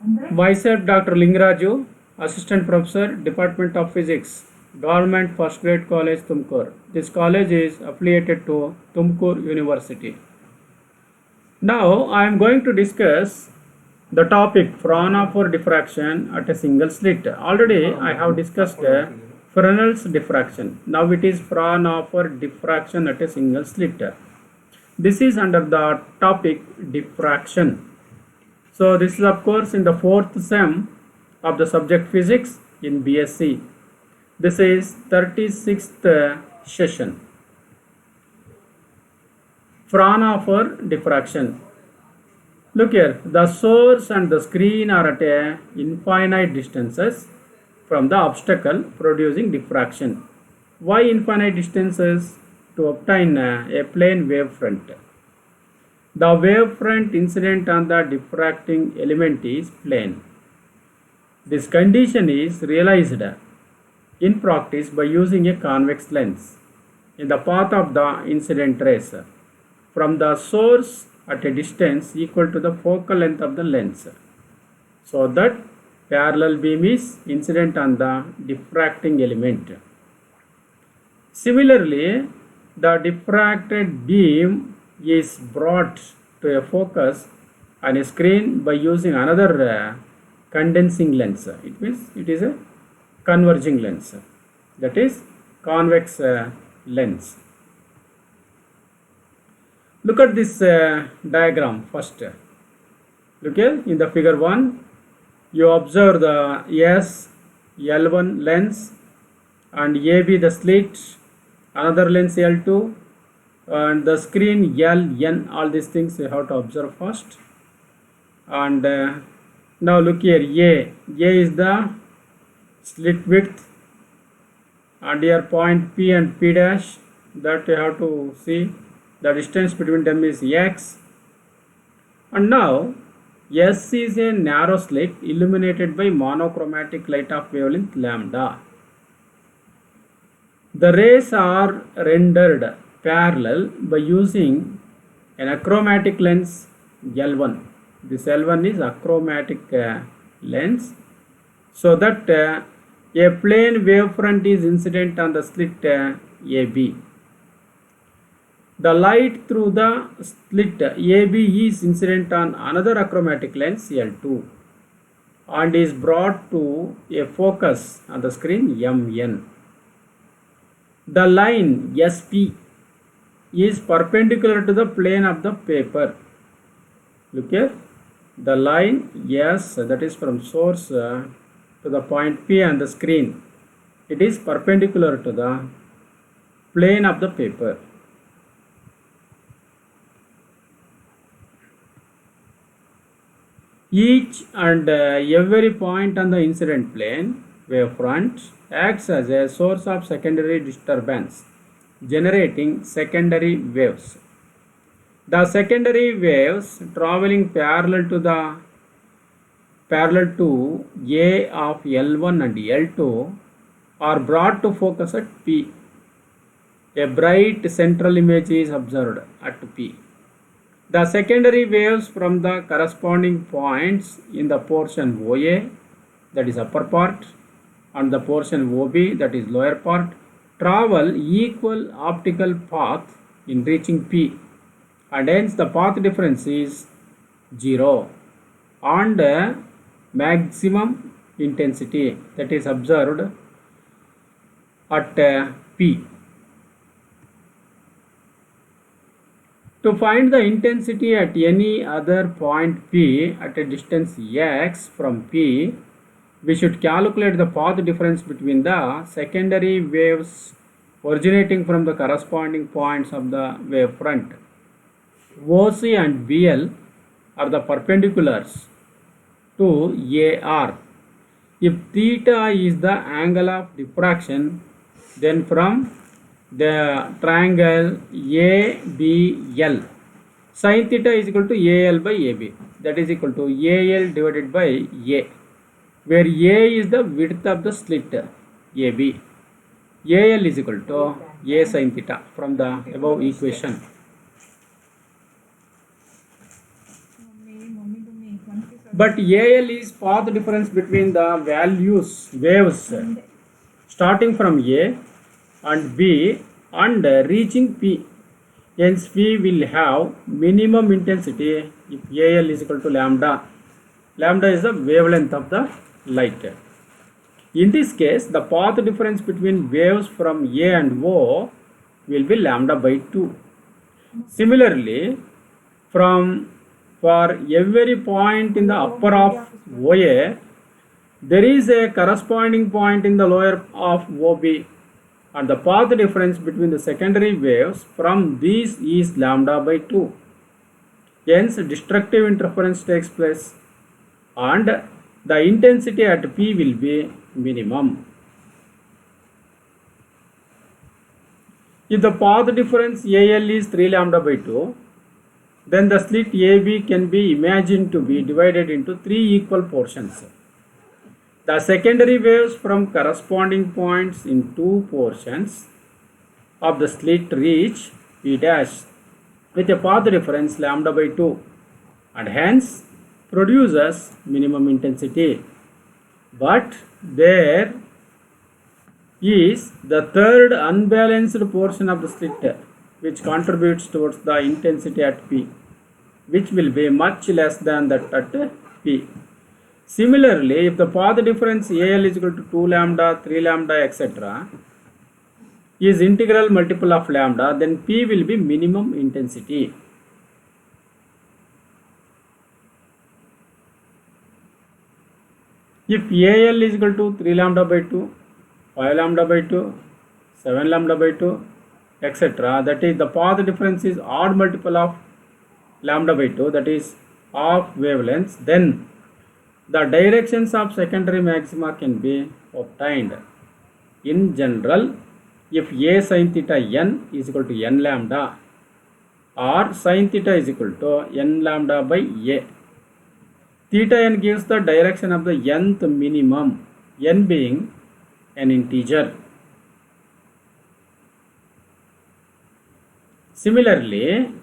Myself, Dr. Lingaraju, Assistant Professor, Department of Physics, Government First Grade College, Tumkur. This college is affiliated to Tumkur University. Now, I am going to discuss the topic Fraunhofer diffraction at a single slit. Already, I have discussed Fresnel's diffraction. Now, it is Fraunhofer diffraction at a single slit. This is under the topic diffraction. So this is of course in the fourth sem of the subject physics in BSc. This is 36th session. Fraunhofer diffraction. Look here, the source and the screen are at a infinite distances from the obstacle producing diffraction. Why infinite distances? To obtain a plane wavefront. The wavefront incident on the diffracting element is plane. This condition is realized in practice by using a convex lens in the path of the incident rays from the source at a distance equal to the focal length of the lens, so that parallel beam is incident on the diffracting element. Similarly, the diffracted beam is brought to a focus on a screen by using another condensing lens. It means it is a converging lens, that is convex lens. Look at this diagram first. Look here in the figure 1, you observe the L1 lens and AB the slit, another lens L2 and the screen Ln. All these things you have to observe first. And now look here, A is the slit width, and here point P and P dash, that you have to see. The distance between them is x. And now S is a narrow slit illuminated by monochromatic light of wavelength lambda. The rays are rendered parallel by using an achromatic lens L1. This L1 is achromatic lens, so that a plane wavefront is incident on the slit AB. The light through the slit AB is incident on another achromatic lens L2 and is brought to a focus on the screen MN. The line SP is perpendicular to the plane of the paper. Look here, the line S, that is from source to the point P on the screen, it is perpendicular to the plane of the paper. Each and every point on the incident plane wavefront acts as a source of secondary disturbance, generating secondary waves. The secondary waves traveling parallel to A of L1 and L2 are brought to focus at P. A bright central image is observed at P. The secondary waves from the corresponding points in the portion OA, that is upper part, and the portion OB, that is lower part, travel equal optical path in reaching P, and hence the path difference is 0, and maximum intensity, that is observed at P. To find the intensity at any other point P at a distance x from P, we should calculate the path difference between the secondary waves originating from the corresponding points of the wavefront. OC and BL are the perpendiculars to AR. If theta is the angle of diffraction, then from the triangle ABL, sin theta is equal to AL by AB, that is equal to AL divided by A, where A is the width of the slit AB. AL is equal to A sin theta from the above equation. but AL is path difference between the waves starting from A and B and reaching P. Hence P will have minimum intensity if AL is equal to lambda. Lambda is the wavelength of the light. In this case, the path difference between waves from A and O will be lambda by 2. Similarly, for every point in the upper of OA, there is a corresponding point in the lower of OB, and the path difference between the secondary waves from these is lambda by 2. Hence, destructive interference takes place and the intensity at P will be minimum. If the path difference AL is 3 lambda by 2, then the slit AB can be imagined to be divided into 3 equal portions. The secondary waves from corresponding points in 2 portions of the slit reach P dash with a path difference lambda by 2 and hence produces minimum intensity. But there is the third unbalanced portion of the slit which contributes towards the intensity at P, which will be much less than that at P. Similarly, if the path difference AL is equal to 2 lambda, 3 lambda, etc. is integral multiple of lambda, then P will be minimum intensity. If AL is equal to 3 lambda by 2, 5 lambda by 2, 7 lambda by 2, etc., that is the path difference is odd multiple of lambda by 2, that is of wavelengths, then the directions of secondary maxima can be obtained. In general, if A sin theta n is equal to n lambda or sin theta is equal to n lambda by A, theta n gives the direction of the nth minimum, n being an integer. Similarly,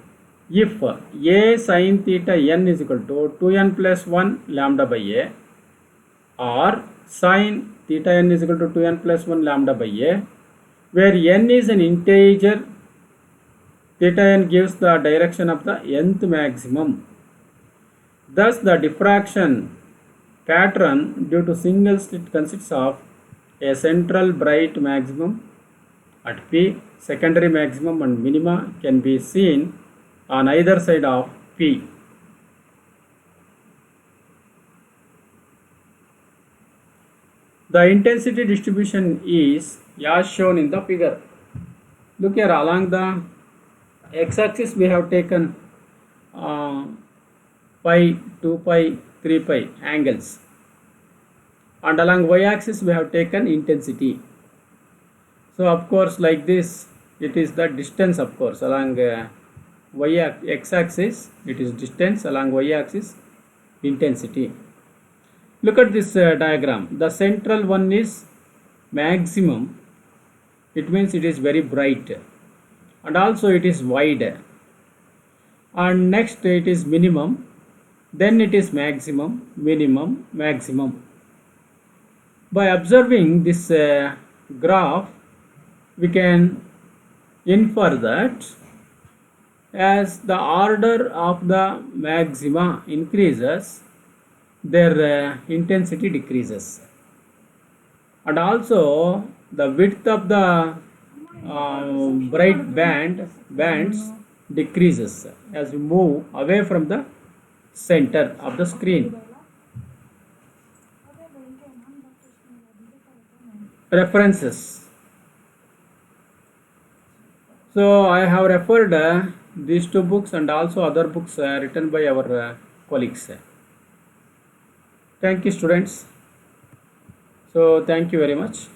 if A sin theta n is equal to 2n plus 1 lambda by A or sin theta n is equal to 2n plus 1 lambda by A, where n is an integer, theta n gives the direction of the nth maximum. Thus, the diffraction pattern due to single slit consists of a central bright maximum at P, secondary maximum and minima can be seen on either side of P. The intensity distribution is as shown in the figure. Look here, along the x-axis we have taken pi, 2 pi, 3 pi angles, and along y-axis we have taken intensity. So of course, like this, it is the distance, of course, along x-axis it is distance, along y-axis intensity. Look at this diagram. The central one is maximum, it means it is very bright, and also it is wide, and next it is minimum, then it is maximum, minimum, maximum. By observing this graph, we can infer that as the order of the maxima increases, their intensity decreases, and also the width of the bright bands decreases as we move away from the center of the screen. References. So I have referred these 2 books and also other books written by our colleagues. Thank you, students. So thank you very much.